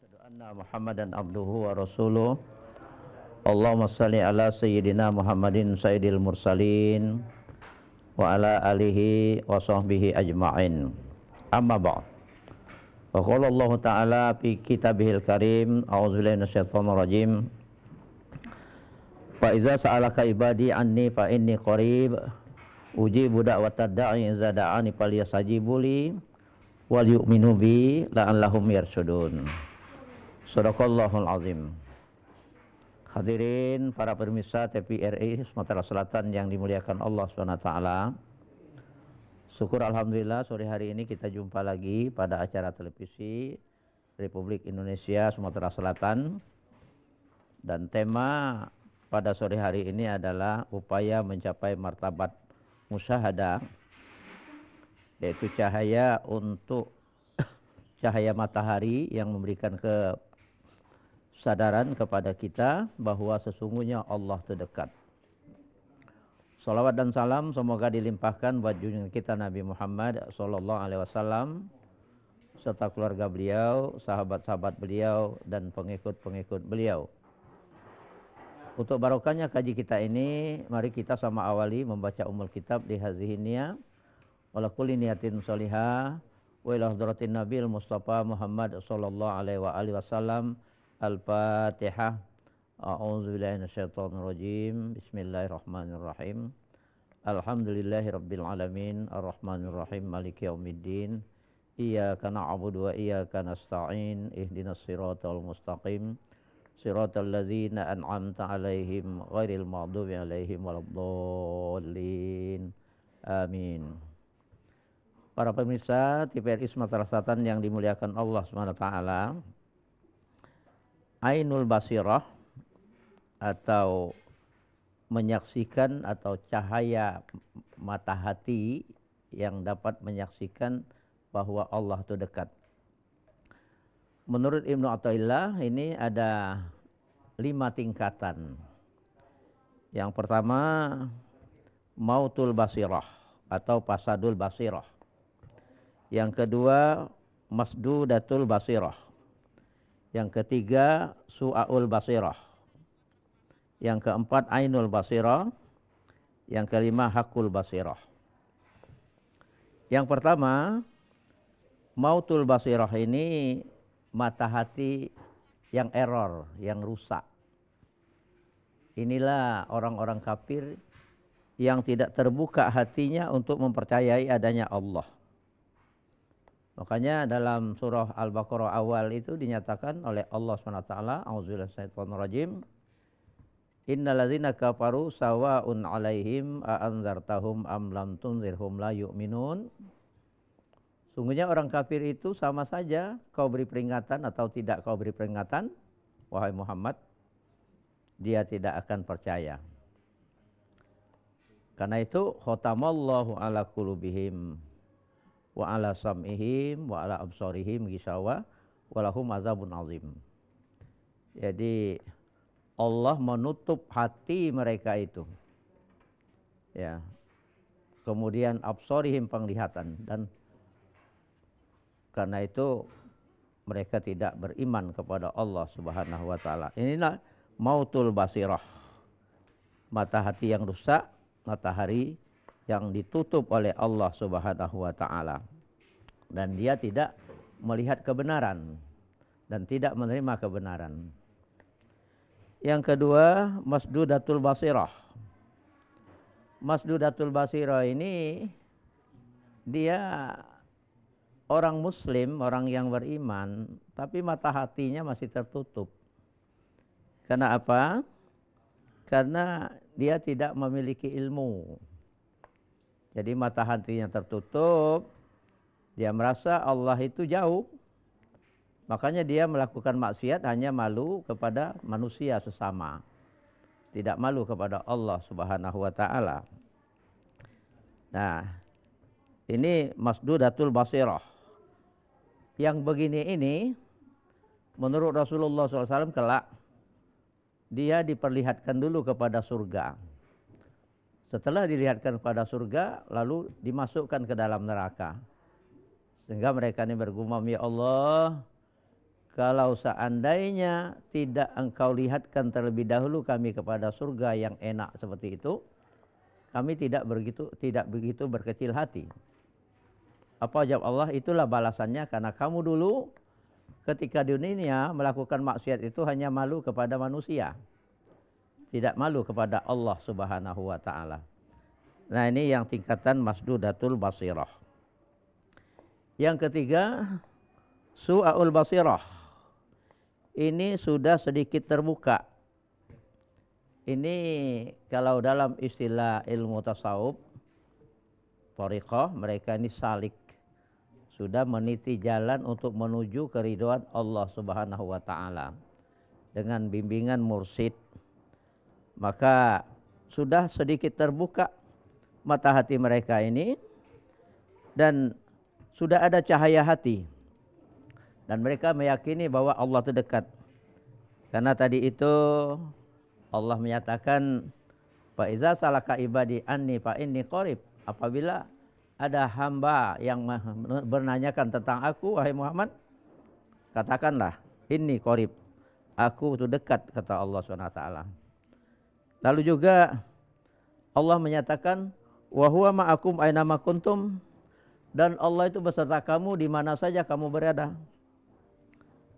Asyhadu anna Muhammadan abduhu wa rasuluh. Allahumma salli ala sayyidina Muhammadin sayyidil mursalin wa ala alihi wa sahbihi ajma'in. Amma ba'd. Wa qala Allah Ta'ala fi kitabihil karim, a'udzubillahi minasyaitonir rajim. Fa iza sa'alaka ibadi anni fa inni qarib ujibu da'watad da'i idza da'ani falyastajibu li wal yu'minu bi la'allahum yarshudun. Shadaqallahul azim. Hadirin para pemirsa TVRI Sumatera Selatan yang dimuliakan Allah SWT. Syukur alhamdulillah sore hari ini kita jumpa lagi pada acara televisi Republik Indonesia Sumatera Selatan. Dan tema pada sore hari ini adalah upaya mencapai martabat musyahadah, yaitu cahaya untuk cahaya matahari yang memberikan kesadaran kepada kita bahwa sesungguhnya Allah terdekat. Salawat dan salam semoga dilimpahkan buat junjungan kita Nabi Muhammad sallallahu alaihi wasallam serta keluarga beliau, sahabat-sahabat beliau dan pengikut-pengikut beliau. Untuk barokahnya kaji kita ini, mari kita sama awali membaca umul kitab di hadhihi niyah wala kulli niyatin sholihah wa ila hadratin nabil mustafa Muhammad sallallahu alaihi wasallam. Al-Fatihah. A'udzubillahi minasyaitonir rajim. Bismillahirrahmanirrahim. Alhamdulillahirabbil alamin, arrahmanir rahim, maliki yaumiddin. Iyyaka na'budu wa iyyaka nasta'in. Ihdinas siratal mustaqim. Siratal ladzina an'amta 'alaihim ghairil maghdubi 'alaihim waladdallin. Amin. Para pemirsa TVRI Sumatera Selatan yang dimuliakan Allah Subhanahu wa taala, Ainul Basirah atau menyaksikan atau cahaya mata hati yang dapat menyaksikan bahwa Allah itu dekat. Menurut Ibnu Athaillah ini ada 5 tingkatan. Yang pertama mautul basirah atau fasadul basirah. Yang kedua masdudatul basirah. Yang ketiga su'aul basirah. Yang keempat ainul basirah. Yang kelima hakul basirah. Yang pertama mautul basirah ini mata hati yang error, yang rusak. Inilah orang-orang kafir yang tidak terbuka hatinya untuk mempercayai adanya Allah. Makanya dalam surah Al-Baqarah awal itu dinyatakan oleh Allah SWT, a'udzubillahi minasyaitonir rajim, innal ladzina kafaru sawa'un 'alaihim a anzartahum am lam tunzirhum la yu'minun. Sungguhnya orang kafir itu sama saja kau beri peringatan atau tidak kau beri peringatan, wahai Muhammad, dia tidak akan percaya. Karena itu khatamallahu ala qulubihim wa ala sam'ihim wa ala absarihim gishawa walahum azabun azim. Jadi Allah menutup hati mereka itu. Ya. Kemudian absarihim penglihatan, dan karena itu mereka tidak beriman kepada Allah Subhanahu wa taala. Inilah mautul basirah. Mata hati yang rusak, matahari yang ditutup oleh Allah Subhanahu wa taala. Dan dia tidak melihat kebenaran dan tidak menerima kebenaran. Yang kedua, masdudatul basirah. Masdudatul basirah ini dia orang muslim, orang yang beriman, tapi mata hatinya masih tertutup. Karena apa? Karena dia tidak memiliki ilmu. Jadi mata hatinya tertutup, dia merasa Allah itu jauh. Makanya dia melakukan maksiat hanya malu kepada manusia sesama. Tidak malu kepada Allah Subhanahu wa taala. Nah, ini masdudatul basirah. Yang begini ini menurut Rasulullah SAW kelak dia diperlihatkan dulu kepada surga. Setelah dilihatkan kepada surga, lalu dimasukkan ke dalam neraka. Sehingga mereka ini bergumam, ya Allah, kalau seandainya tidak engkau lihatkan terlebih dahulu kami kepada surga yang enak seperti itu, kami tidak begitu berkecil hati. Apa jawab Allah? Itulah balasannya, karena kamu dulu ketika di dunia melakukan maksiat itu hanya malu kepada manusia, tidak malu kepada Allah Subhanahu wa taala. Nah, ini yang tingkatan masdudatul basirah. Yang ketiga, su'aul basirah. Ini sudah sedikit terbuka. Ini kalau dalam istilah ilmu tasawuf, thariqah, mereka ini salik. Sudah meniti jalan untuk menuju keridhaan Allah Subhanahu wa taala dengan bimbingan mursyid. Maka sudah sedikit terbuka mata hati mereka ini dan sudah ada cahaya hati. Dan mereka meyakini bahwa Allah itu dekat. Karena tadi itu Allah menyatakan, fa iza salaka ibadi anni fa inni qarib. Apabila ada hamba yang bernanyakan tentang aku, wahai Muhammad, katakanlah, inni qarib. Aku itu dekat, kata Allah SWT. Lalu juga Allah menyatakan, wa huwa ma'akum aina ma kuntum. Dan Allah itu beserta kamu di mana saja kamu berada.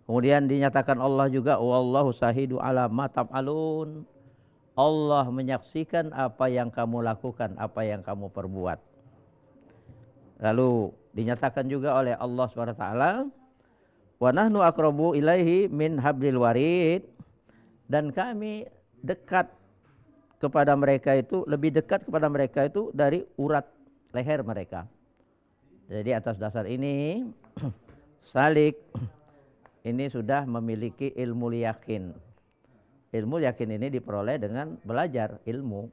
Kemudian dinyatakan Allah juga, wallahu sahidu ala ma taf'alun. Allah menyaksikan apa yang kamu lakukan, apa yang kamu perbuat. Lalu dinyatakan juga oleh Allah SWT, wa nahnu aqrabu ilaihi min hablil warid. Dan kami dekat kepada mereka itu, lebih dekat kepada mereka itu dari urat leher mereka. Jadi atas dasar ini salik ini sudah memiliki ilmu yakin. Ilmu yakin ini diperoleh dengan belajar ilmu.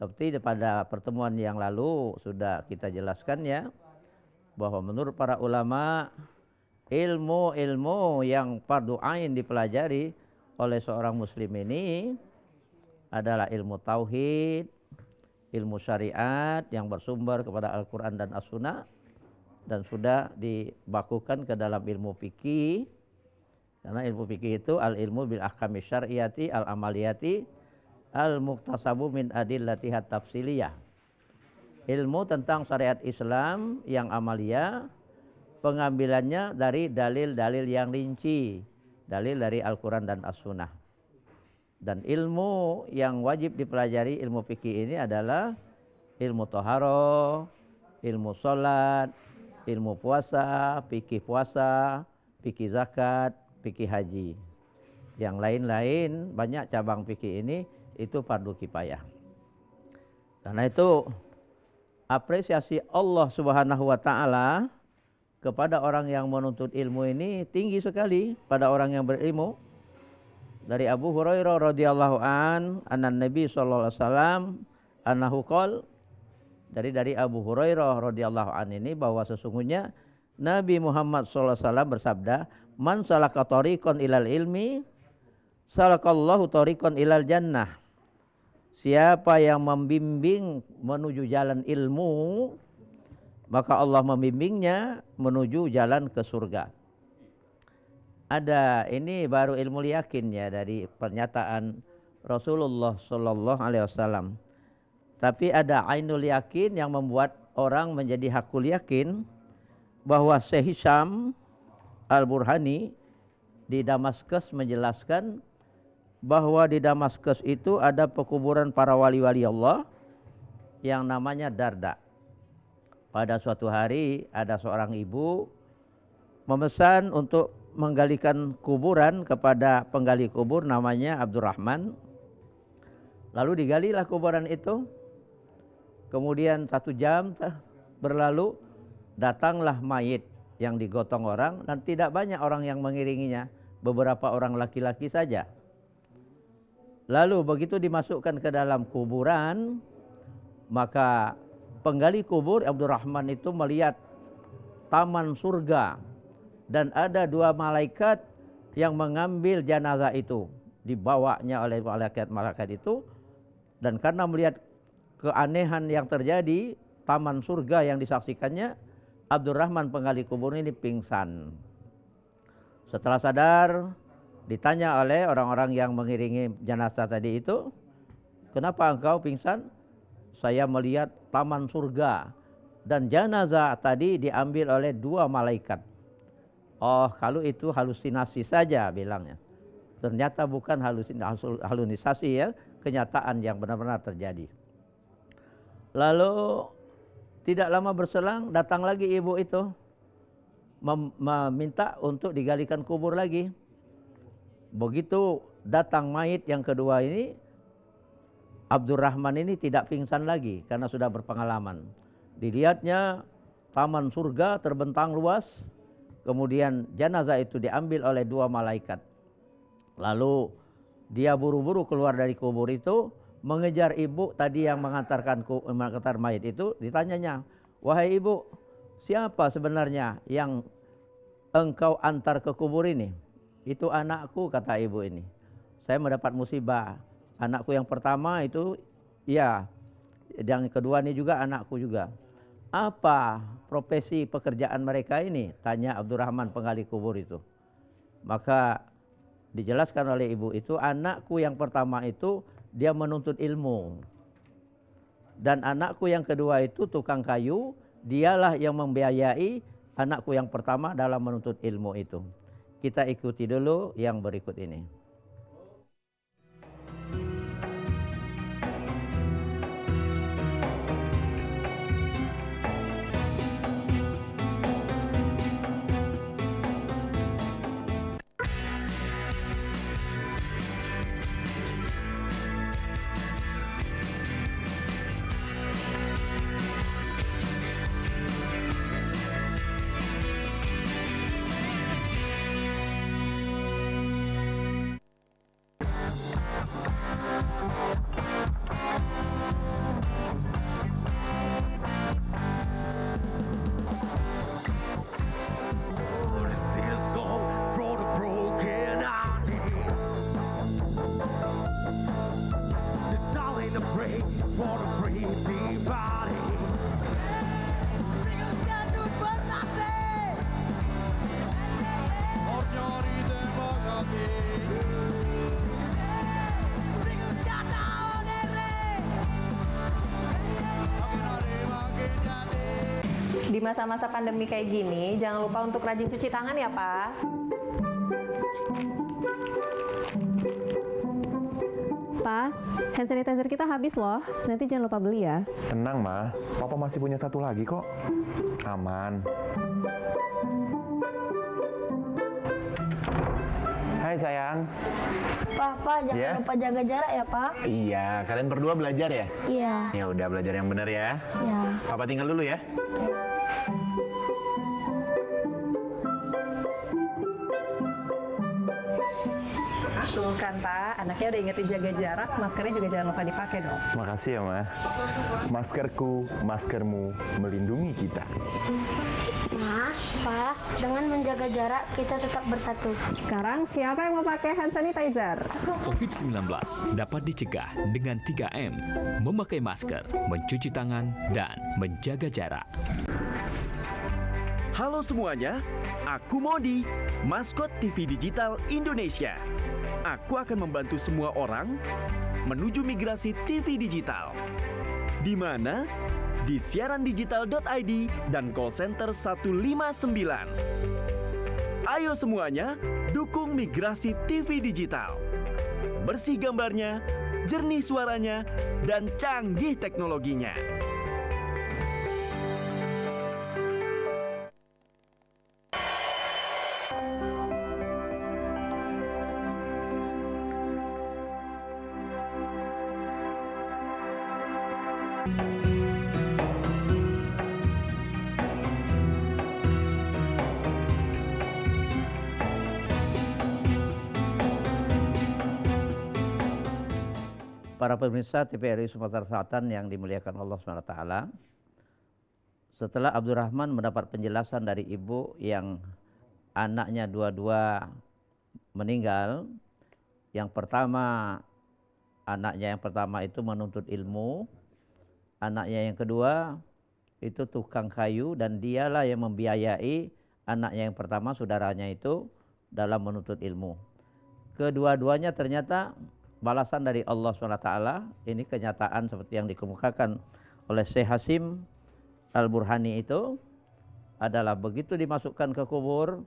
Seperti pada pertemuan yang lalu sudah kita jelaskan ya, bahwa menurut para ulama, ilmu-ilmu yang fardu ain dipelajari oleh seorang muslim ini adalah ilmu tauhid, ilmu syariat yang bersumber kepada Al-Quran dan As-Sunnah, dan sudah dibakukan ke dalam ilmu fikih. Karena ilmu fikih itu al-ilmu bil ahkami syar'iyati al-amaliyati al-muqtasabu min adillatihat tafsiliyah. Ilmu tentang syariat Islam yang amalia, pengambilannya dari dalil-dalil yang rinci, dalil dari Al-Quran dan As-Sunnah. Dan ilmu yang wajib dipelajari ilmu fikih ini adalah ilmu toharoh, ilmu sholat, ilmu puasa, fikih zakat, fikih haji. Yang lain-lain banyak cabang fikih ini itu fardu kifayah. Karena itu apresiasi Allah Subhanahu wa taala kepada orang yang menuntut ilmu ini tinggi sekali pada orang yang berilmu. Dari Abu Hurairah radhiyallahu anan Nabi sallallahu alaihi wasallam annahu qol, dari Abu Hurairah radhiyallahu an ini bahwa sesungguhnya Nabi Muhammad sallallahu alaihi wasallam bersabda, man salaka tariqan ilal ilmi salakallahu tariqan ilal jannah. Siapa yang membimbing menuju jalan ilmu, maka Allah membimbingnya menuju jalan ke surga. Ada ini baru ilmu yakin ya dari pernyataan Rasulullah sallallahu alaihi wasallam. Tapi ada ainul yakin yang membuat orang menjadi hakul yakin, bahwa Syekh Hisham Al-Burhani di Damaskus menjelaskan bahwa di Damaskus itu ada pekuburan para wali-wali Allah yang namanya Darda. Pada suatu hari ada seorang ibu memesan untuk menggalikan kuburan kepada penggali kubur namanya Abdurrahman. Lalu digalilah kuburan itu. Kemudian 1 jam berlalu, datanglah mayit yang digotong orang dan tidak banyak orang yang mengiringinya, beberapa orang laki-laki saja. Lalu begitu dimasukkan ke dalam kuburan, maka penggali kubur Abdurrahman itu melihat taman surga dan ada 2 malaikat yang mengambil jenazah itu, dibawanya oleh malaikat-malaikat itu. Dan karena melihat keanehan yang terjadi, taman surga yang disaksikannya, Abdurrahman penggali kubur ini pingsan. Setelah sadar, ditanya oleh orang-orang yang mengiringi jenazah tadi itu, kenapa engkau pingsan? Saya melihat taman surga dan jenazah tadi diambil oleh 2 malaikat. Oh, kalau itu halusinasi saja bilangnya. Ternyata bukan halusinasi ya, kenyataan yang benar-benar terjadi. Lalu tidak lama berselang datang lagi ibu itu meminta untuk digalikan kubur lagi. Begitu datang mayit yang kedua ini, Abdurrahman ini tidak pingsan lagi karena sudah berpengalaman. Dilihatnya taman surga terbentang luas, kemudian jenazah itu diambil oleh 2 malaikat. Lalu dia buru-buru keluar dari kubur itu, mengejar ibu tadi yang mengantar mayit itu. Ditanyanya, wahai ibu, siapa sebenarnya yang engkau antar ke kubur ini? Itu anakku, kata ibu ini. Saya mendapat musibah. Anakku yang pertama itu, ya, yang kedua ini juga anakku juga. Apa profesi pekerjaan mereka ini? Tanya Abdurrahman penggali kubur itu. Maka dijelaskan oleh ibu itu, anakku yang pertama itu dia menuntut ilmu. Dan anakku yang kedua itu tukang kayu, dialah yang membiayai anakku yang pertama dalam menuntut ilmu itu. Kita ikuti dulu yang berikut ini. Di masa-masa pandemi kayak gini, jangan lupa untuk rajin cuci tangan ya, Pak. Pak, hand sanitizer kita habis loh. Nanti jangan lupa beli ya. Tenang, Ma. Papa masih punya satu lagi kok. Aman. Hai sayang. Pak, jangan lupa jaga jarak ya, Pak. Iya, kalian berdua belajar ya? Iya. Ya udah belajar yang benar ya. Iya. Papa tinggal dulu ya. Tuh kan, Pak. Anaknya udah ingetin jaga jarak, maskernya juga jangan lupa dipakai dong. Makasih ya, Ma. Maskerku, maskermu melindungi kita. Ma, Pak, dengan menjaga jarak kita tetap bersatu. Sekarang siapa yang mau pakai hand sanitizer? COVID-19 dapat dicegah dengan 3M, memakai masker, mencuci tangan, dan menjaga jarak. Halo semuanya, aku Modi, maskot TV Digital Indonesia. Aku akan membantu semua orang menuju migrasi TV digital. Di mana? Di siarandigital.id dan call center 159. Ayo semuanya, dukung migrasi TV digital. Bersih gambarnya, jernih suaranya, dan canggih teknologinya. Para pemirsa TVRI Sumatera Selatan yang dimuliakan Allah SWT, setelah Abdurrahman mendapat penjelasan dari ibu yang anaknya dua-dua meninggal, yang pertama anaknya yang pertama itu menuntut ilmu, anaknya yang kedua itu tukang kayu dan dialah yang membiayai anaknya yang pertama saudaranya itu dalam menuntut ilmu. Kedua-duanya ternyata balasan dari Allah SWT. Ini kenyataan seperti yang dikemukakan oleh Syekh Hasim Al-Burhani itu adalah begitu dimasukkan ke kubur,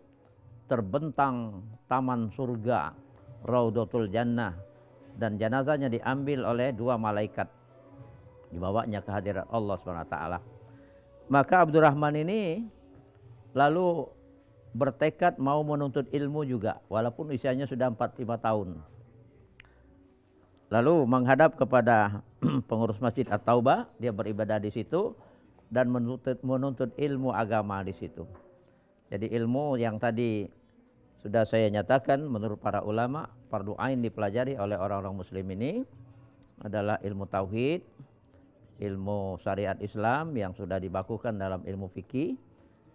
terbentang taman surga, Raudhatul Jannah, dan jenazahnya diambil oleh 2 malaikat, dibawanya ke hadirat Allah SWT. Maka Abdurrahman ini lalu bertekad mau menuntut ilmu juga, walaupun usianya sudah 45 tahun. Lalu menghadap kepada pengurus Masjid At-Taubah, dia beribadah di situ dan menuntut ilmu agama di situ. Jadi ilmu yang tadi sudah saya nyatakan menurut para ulama, fardu ain dipelajari oleh orang-orang muslim ini adalah ilmu tauhid, ilmu syariat Islam yang sudah dibakukan dalam ilmu fikih,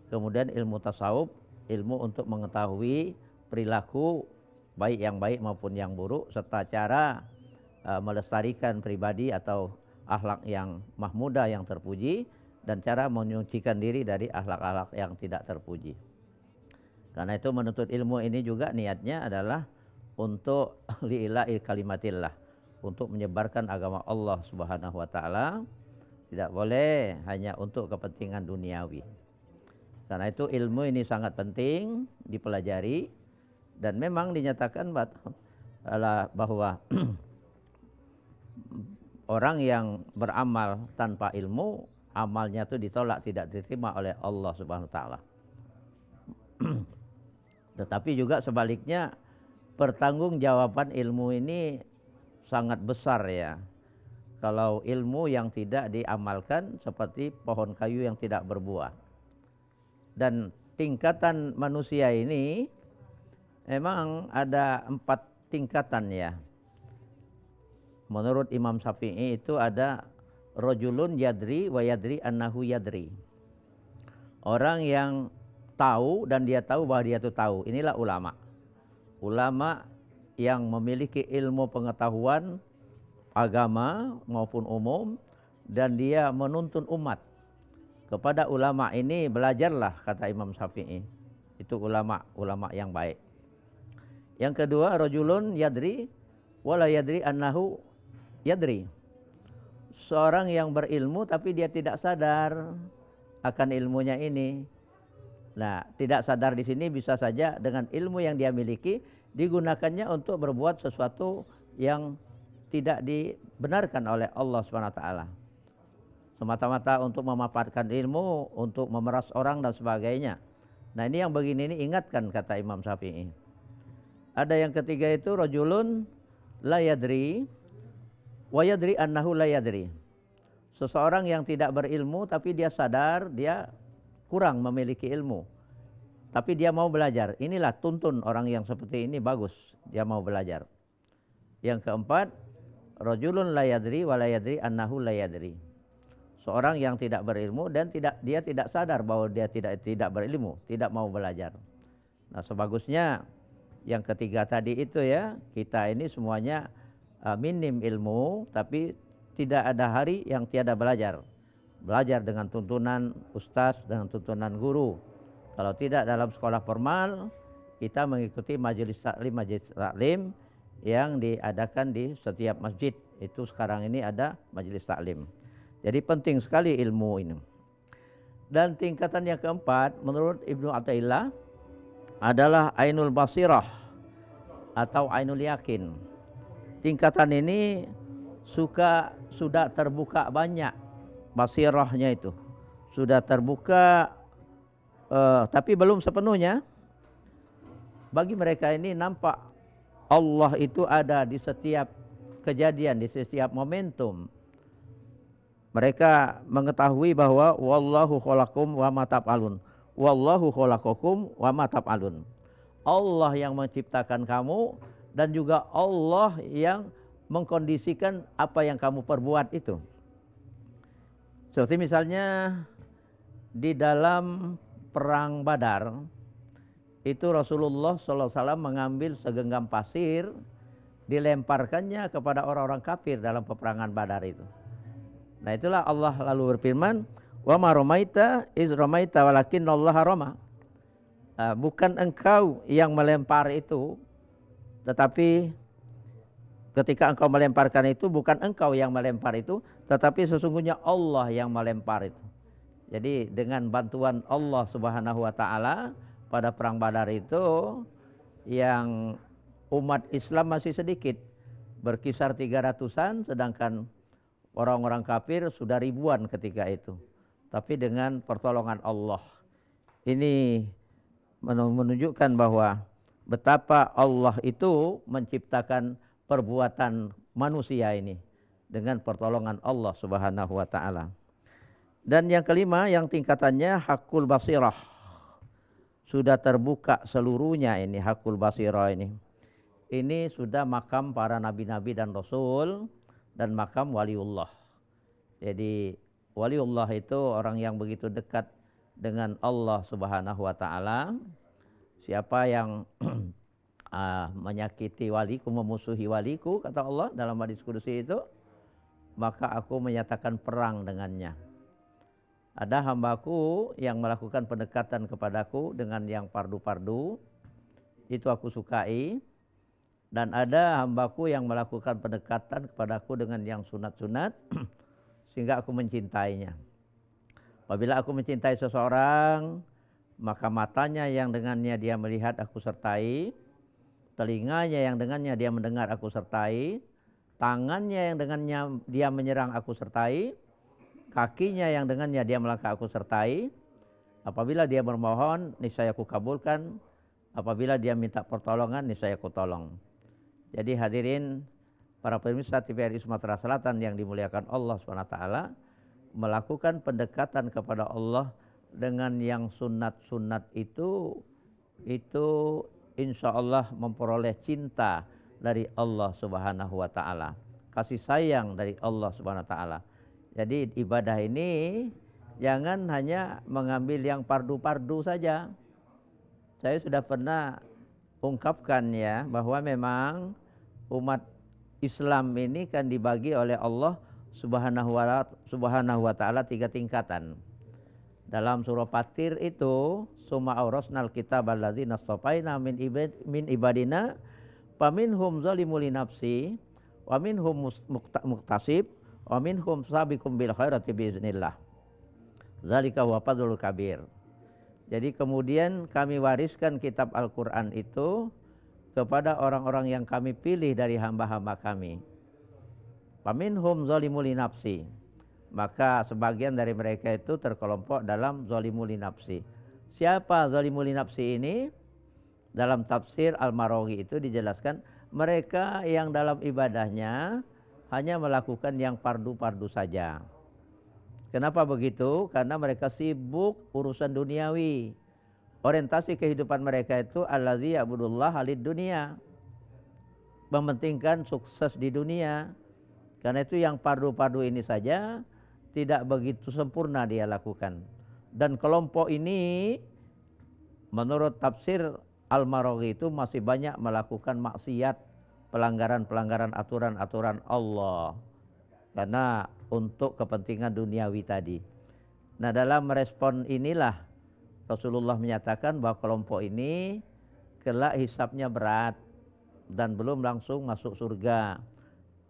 kemudian ilmu tasawuf, ilmu untuk mengetahui perilaku baik yang baik maupun yang buruk, serta cara melestarikan pribadi atau akhlak yang mahmudah yang terpuji, dan cara menyucikan diri dari akhlak-akhlak yang tidak terpuji. Karena itu menuntut ilmu ini juga niatnya adalah untuk li'ila'i kalimatillah, untuk menyebarkan agama Allah Subhanahu wa taala. Tidak boleh hanya untuk kepentingan duniawi. Karena itu ilmu ini sangat penting dipelajari, dan memang dinyatakan bahwa orang yang beramal tanpa ilmu, amalnya itu ditolak, tidak diterima oleh Allah Subhanahu wa taala. Tetapi juga sebaliknya, pertanggungjawaban ilmu ini sangat besar ya. Kalau ilmu yang tidak diamalkan seperti pohon kayu yang tidak berbuah. Dan tingkatan manusia ini memang ada 4 tingkatan ya. Menurut Imam Syafi'i itu ada rajulun yadri wa yadri annahu yadri. Orang yang tahu dan dia tahu bahwa dia itu tahu. Inilah ulama. Ulama yang memiliki ilmu pengetahuan agama maupun umum, dan dia menuntun umat. Kepada ulama ini belajarlah, kata Imam Syafi'i. Itu ulama yang baik. Yang kedua, rajulun yadri wala yadri annahu yadri. Seorang yang berilmu tapi dia tidak sadar akan ilmunya ini. Nah, tidak sadar di sini bisa saja dengan ilmu yang dia miliki digunakannya untuk berbuat sesuatu yang tidak dibenarkan oleh Allah SWT. Semata-mata untuk memanfaatkan ilmu, untuk memeras orang dan sebagainya. Nah, ini yang begini ini ingatkan, kata Imam Syafi'i. Ada yang ketiga itu rajulun la yadri wa yadri annahu la yadri. Seseorang yang tidak berilmu tapi dia sadar dia kurang memiliki ilmu, tapi dia mau belajar. Inilah tuntun orang yang seperti ini, bagus, dia mau belajar. Yang keempat, rajulun la yadri wa la yadri annahu la yadri. Seorang yang tidak berilmu dan dia tidak sadar bahwa dia tidak berilmu, tidak mau belajar. Nah, sebagusnya yang ketiga tadi itu ya, kita ini semuanya minim ilmu tapi tidak ada hari yang tiada belajar. Belajar dengan tuntunan ustaz, dengan tuntunan guru. Kalau tidak dalam sekolah formal, kita mengikuti majelis taklim yang diadakan di setiap masjid. Itu sekarang ini ada majelis taklim. Jadi penting sekali ilmu ini. Dan tingkatan yang keempat menurut Ibnu Athaillah adalah ainul basirah atau ainul yakin. Tingkatan ini sudah terbuka banyak basirahnya itu. Sudah terbuka tapi belum sepenuhnya. Bagi mereka ini nampak Allah itu ada di setiap kejadian, di setiap momentum. Mereka mengetahui bahwa wallahu khalaqakum wa ma taf'alun. Wallahu khalaqakum wa ma taf'alun. Allah yang menciptakan kamu dan juga Allah yang mengkondisikan apa yang kamu perbuat itu. Seperti misalnya di dalam perang Badar itu Rasulullah SAW mengambil segenggam pasir, dilemparkannya kepada orang-orang kafir dalam peperangan Badar itu. Nah, itulah Allah lalu berfirman, wa ma ramaita iz ramaita walakinnallaha rama. bukan engkau yang melempar itu, tetapi ketika engkau melemparkan itu, bukan engkau yang melempar itu, tetapi sesungguhnya Allah yang melempar itu. Jadi dengan bantuan Allah Subhanahu wa taala pada perang Badar itu yang umat Islam masih sedikit, berkisar 300-an, sedangkan orang-orang kafir sudah ribuan ketika itu. Tapi dengan pertolongan Allah. Ini menunjukkan bahwa betapa Allah itu menciptakan perbuatan manusia ini dengan pertolongan Allah Subhanahu wa taala. Dan yang kelima, yang tingkatannya hakul basirah. Sudah terbuka seluruhnya ini hakul basirah ini. Ini sudah makam para nabi-nabi dan rasul dan makam waliullah. Jadi waliullah itu orang yang begitu dekat dengan Allah Subhanahu wa taala. Siapa yang menyakiti waliku, memusuhi waliku, kata Allah dalam hadis qudsi itu, maka aku menyatakan perang dengannya. Ada hambaku yang melakukan pendekatan kepadaku dengan yang pardu-pardu, itu aku sukai. Dan ada hambaku yang melakukan pendekatan kepadaku dengan yang sunat-sunat, sehingga aku mencintainya. Apabila aku mencintai seseorang, maka matanya yang dengannya dia melihat aku sertai, telinganya yang dengannya dia mendengar aku sertai, tangannya yang dengannya dia menyerang aku sertai, kakinya yang dengannya dia melangkah aku sertai. Apabila dia bermohon, niscaya aku kabulkan. Apabila dia minta pertolongan, niscaya aku tolong. Jadi hadirin para pemirsa TVRI Sumatera Selatan yang dimuliakan Allah SWT, melakukan pendekatan kepada Allah dengan yang sunat-sunat itu insya Allah memperoleh cinta dari Allah Subhanahu wa taala, kasih sayang dari Allah Subhanahu wa taala. Jadi ibadah ini jangan hanya mengambil yang pardu-pardu saja. Saya sudah pernah ungkapkan ya bahwa memang umat Islam ini kan dibagi oleh Allah Subhanahu wa taala 3 tingkatan. Dalam surah Fatir itu, summa aurasnal kitab alladzina astafaina min ibadina faminhum zalimun li nafsi wa minhum muqtasib wa minhum sabiqum bil khairati biiznillah. Zalika huwa fadlul kabir. Jadi kemudian kami wariskan kitab Al-Qur'an itu kepada orang-orang yang kami pilih dari hamba-hamba kami. Faminhum zalimun li nafsi. Maka sebagian dari mereka itu terkelompok dalam zalimun li nafsi. Siapa zalimun li nafsi ini? Dalam tafsir Al-Marawi itu dijelaskan mereka yang dalam ibadahnya hanya melakukan yang pardu-pardu saja. Kenapa begitu? Karena mereka sibuk urusan duniawi. Orientasi kehidupan mereka itu allazi ya'budullah halid dunia. Mementingkan sukses di dunia. Karena itu yang pardu-pardu ini saja tidak begitu sempurna dia lakukan. Dan kelompok ini menurut tafsir Al-Marawi itu masih banyak melakukan maksiat, pelanggaran-pelanggaran aturan-aturan Allah. Karena untuk kepentingan duniawi tadi. Nah, dalam merespon inilah Rasulullah menyatakan bahwa kelompok ini kelak hisabnya berat dan belum langsung masuk surga,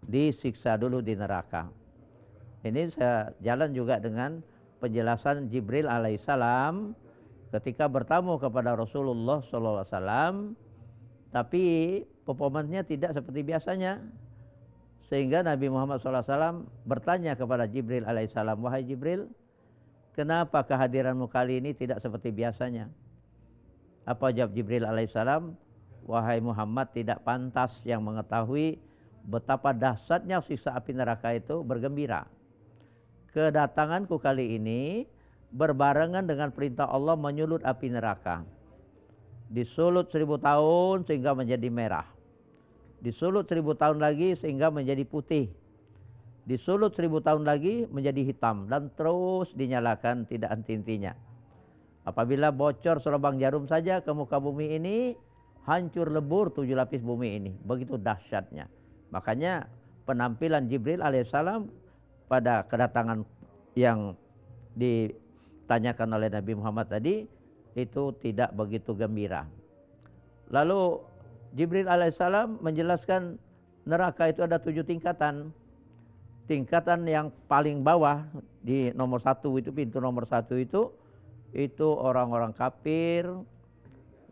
disiksa dulu di neraka. Ini saya jalan juga dengan penjelasan Jibril alaihissalam ketika bertamu kepada Rasulullah SAW, tapi performanya tidak seperti biasanya. Sehingga Nabi Muhammad SAW bertanya kepada Jibril alaihissalam, wahai Jibril, kenapa kehadiranmu kali ini tidak seperti biasanya? Apa jawab Jibril alaihissalam? Wahai Muhammad, tidak pantas yang mengetahui betapa dahsyatnya siksa api neraka itu bergembira. Kedatanganku kali ini berbarengan dengan perintah Allah menyulut api neraka. Disulut 1000 tahun sehingga menjadi merah. Disulut 1000 tahun lagi sehingga menjadi putih. Disulut 1000 tahun lagi menjadi hitam dan terus dinyalakan tidak henti-hentinya. Apabila bocor selubang jarum saja ke muka bumi ini, hancur lebur 7 lapis bumi ini. Begitu dahsyatnya. Makanya penampilan Jibril alaihissalam pada kedatangan yang ditanyakan oleh Nabi Muhammad tadi, itu tidak begitu gembira. Lalu Jibril alaihissalam menjelaskan neraka itu ada 7 tingkatan. Tingkatan yang paling bawah di nomor 1 itu, pintu nomor 1 itu orang-orang kafir,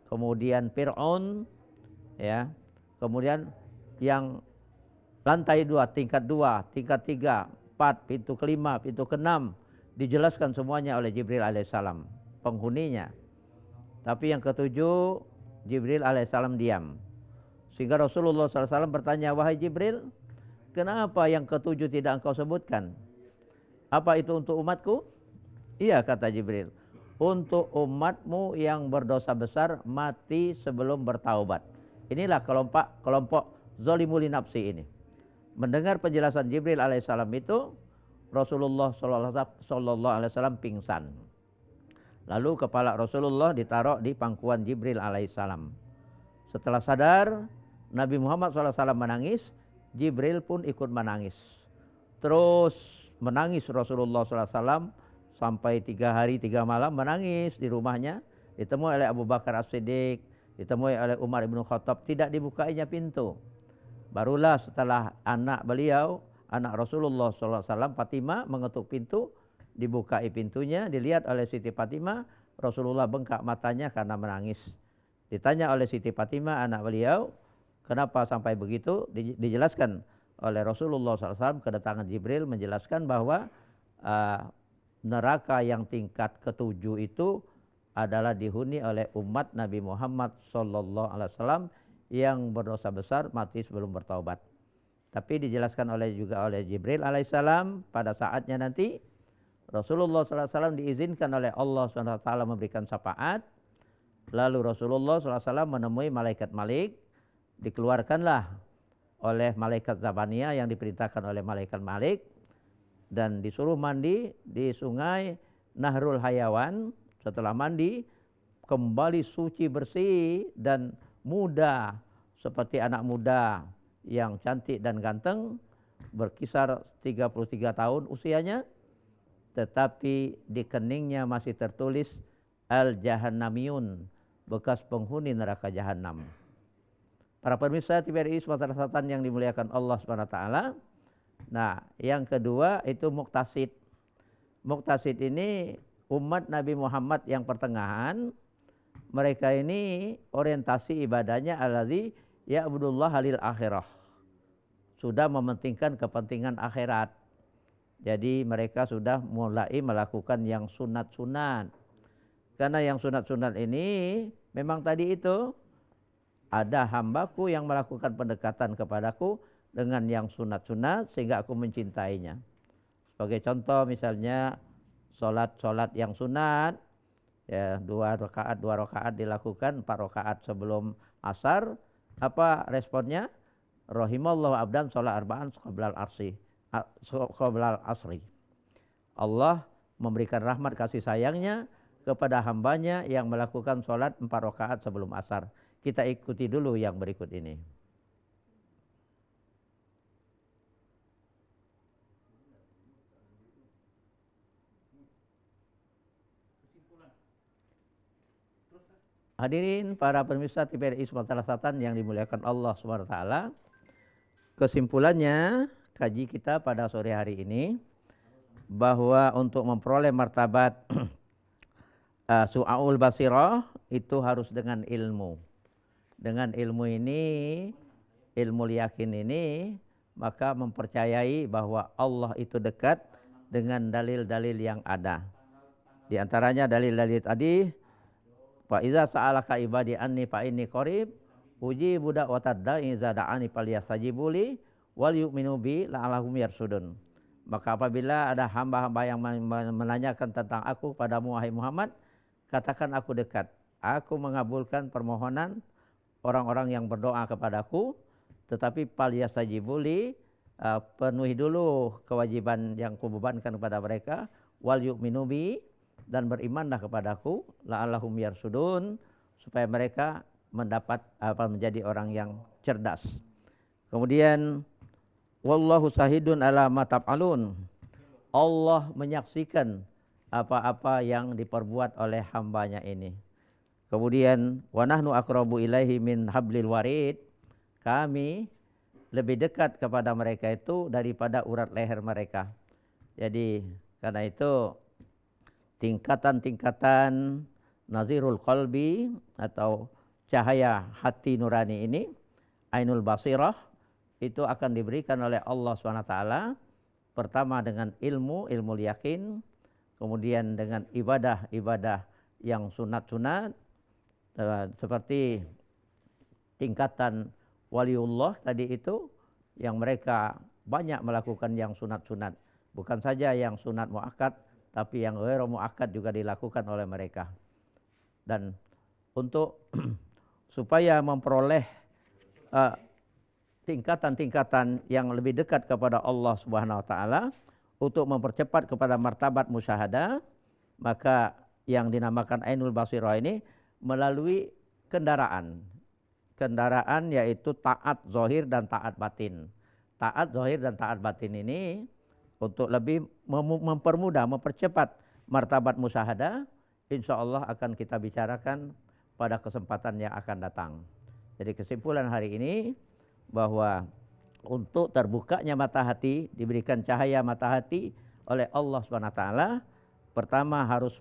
kemudian Fir'aun, ya, kemudian yang lantai 2, tingkat 2, tingkat 3, 4, pintu kelima, pintu keenam, dijelaskan semuanya oleh Jibril alaihissalam, penghuninya. Tapi yang ketujuh, Jibril alaihissalam diam. Sehingga Rasulullah SAW bertanya, wahai Jibril, kenapa yang ketujuh tidak engkau sebutkan? Apa itu untuk umatku? Iya, kata Jibril, untuk umatmu yang berdosa besar mati sebelum bertaubat. Inilah kelompok zalimul nafsi ini. Mendengar penjelasan Jibril alaihissalam itu, Rasulullah SAW pingsan. Lalu kepala Rasulullah ditaruh di pangkuan Jibril alaihissalam. Setelah sadar, Nabi Muhammad SAW menangis, Jibril pun ikut menangis. Terus menangis Rasulullah SAW sampai 3 hari 3 malam menangis di rumahnya. Ditemui oleh Abu Bakar As-Siddiq, ditemui oleh Umar ibn Khattab, tidak dibukainya pintu. Barulah setelah anak beliau, anak Rasulullah SAW, Fatimah, mengetuk pintu, dibukai pintunya, dilihat oleh Siti Fatimah, Rasulullah bengkak matanya karena menangis. Ditanya oleh Siti Fatimah, anak beliau, kenapa sampai begitu? Dijelaskan oleh Rasulullah SAW, kedatangan Jibril menjelaskan bahwa neraka yang tingkat ke-7 itu adalah dihuni oleh umat Nabi Muhammad SAW yang berdosa besar mati sebelum bertaubat. Tapi dijelaskan juga oleh Jibril alaihissalam, pada saatnya nanti Rasulullah SAW diizinkan oleh Allah SWT memberikan syafaat. Lalu Rasulullah SAW menemui malaikat Malik, dikeluarkanlah oleh malaikat Zabaniyah yang diperintahkan oleh malaikat Malik, dan disuruh mandi di sungai Nahrul Hayawan. Setelah mandi kembali suci bersih dan muda seperti anak muda yang cantik dan ganteng, berkisar 33 tahun usianya, tetapi di keningnya masih tertulis Al-Jahannamiyun, bekas penghuni neraka Jahannam. Para pemirsa TVRI Sumatera Selatan yang dimuliakan Allah SWT. Nah, yang kedua itu Muqtasid. Muqtasid ini umat Nabi Muhammad yang pertengahan. Mereka ini orientasi ibadahnya alazi ya'budullah halil akhirah. Sudah mementingkan kepentingan akhirat. Jadi mereka sudah mulai melakukan yang sunat-sunat. Karena yang sunat-sunat ini memang tadi itu ada hambaku yang melakukan pendekatan kepadaku dengan yang sunat-sunat sehingga aku mencintainya. Sebagai contoh misalnya sholat yang sunat, ya 2 rakaat dilakukan, 4 rakaat sebelum asar. Apa responnya? Rahimallahu abdan sholat arba'an qoblal asri. Allah memberikan rahmat kasih sayangnya kepada hambanya yang melakukan sholat 4 rakaat sebelum asar. Kita ikuti dulu yang berikut ini. Hadirin para pemirsa TVRI Sumatera Selatan yang dimuliakan Allah SWT. Kesimpulannya kaji kita pada sore hari ini bahwa untuk memperoleh martabat su'aul basirah itu harus dengan ilmu. Dengan ilmu ini, ilmu yakin ini, maka mempercayai bahwa Allah itu dekat dengan dalil-dalil yang ada. Di antaranya dalil-dalil tadi, fa iza sa'alaka ibadi anni fa inni qarib ujibu da'watad da'i iza da'ani falyastajibu li wal yu'minu bi la'allahum yarsudun. Maka apabila ada hamba-hamba yang menanyakan tentang aku padamu wahai Muhammad, katakan aku dekat. Aku mengabulkan permohonan orang-orang yang berdoa kepadaku, tetapi falyastajibu li, penuhi dulu kewajiban yang kubebankan kepada mereka, wal yu'minu bi, dan berimanlah kepadaku, la'allahum yarsudun, supaya mereka mendapat menjadi orang yang cerdas. Kemudian wallahu sahidun ala ma taf'alun. Allah menyaksikan apa-apa yang diperbuat oleh hambanya ini. Kemudian wa nahnu aqrabu ilaihi min hablil warid. Kami lebih dekat kepada mereka itu daripada urat leher mereka. Jadi karena itu tingkatan-tingkatan nazirul qalbi atau cahaya hati nurani ini, ainul basirah, itu akan diberikan oleh Allah SWT. Pertama dengan ilmu yakin, kemudian dengan ibadah yang sunat-sunat, seperti tingkatan waliullah tadi itu, yang mereka banyak melakukan yang sunat-sunat. Bukan saja yang sunat muakkad, tapi yang ghairu muakkad juga dilakukan oleh mereka. Dan untuk supaya memperoleh tingkatan-tingkatan yang lebih dekat kepada Allah Subhanahu wa taala, untuk mempercepat kepada martabat musyahadah, maka yang dinamakan ainul basirah ini melalui kendaraan. Kendaraan yaitu taat zahir dan taat batin. Taat zahir dan taat batin ini untuk lebih mempermudah, mempercepat martabat musyahadah, insya Allah akan kita bicarakan pada kesempatan yang akan datang. Jadi kesimpulan hari ini bahwa untuk terbukanya mata hati, diberikan cahaya mata hati oleh Allah SWT, pertama harus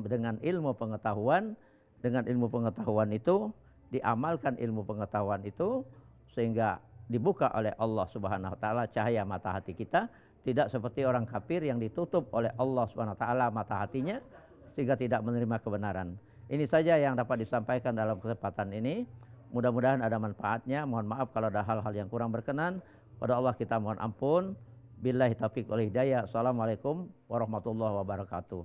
dengan ilmu pengetahuan. Dengan ilmu pengetahuan itu, diamalkan ilmu pengetahuan itu, sehingga dibuka oleh Allah Subhanahu wa taala cahaya mata hati kita, tidak seperti orang kafir yang ditutup oleh Allah Subhanahu wa taala mata hatinya sehingga tidak menerima kebenaran. Ini saja yang dapat disampaikan dalam kesempatan ini. Mudah-mudahan ada manfaatnya. Mohon maaf kalau ada hal-hal yang kurang berkenan. Pada Allah kita mohon ampun. Billahi taufiq wal hidayah. Assalamualaikum warahmatullahi wabarakatuh.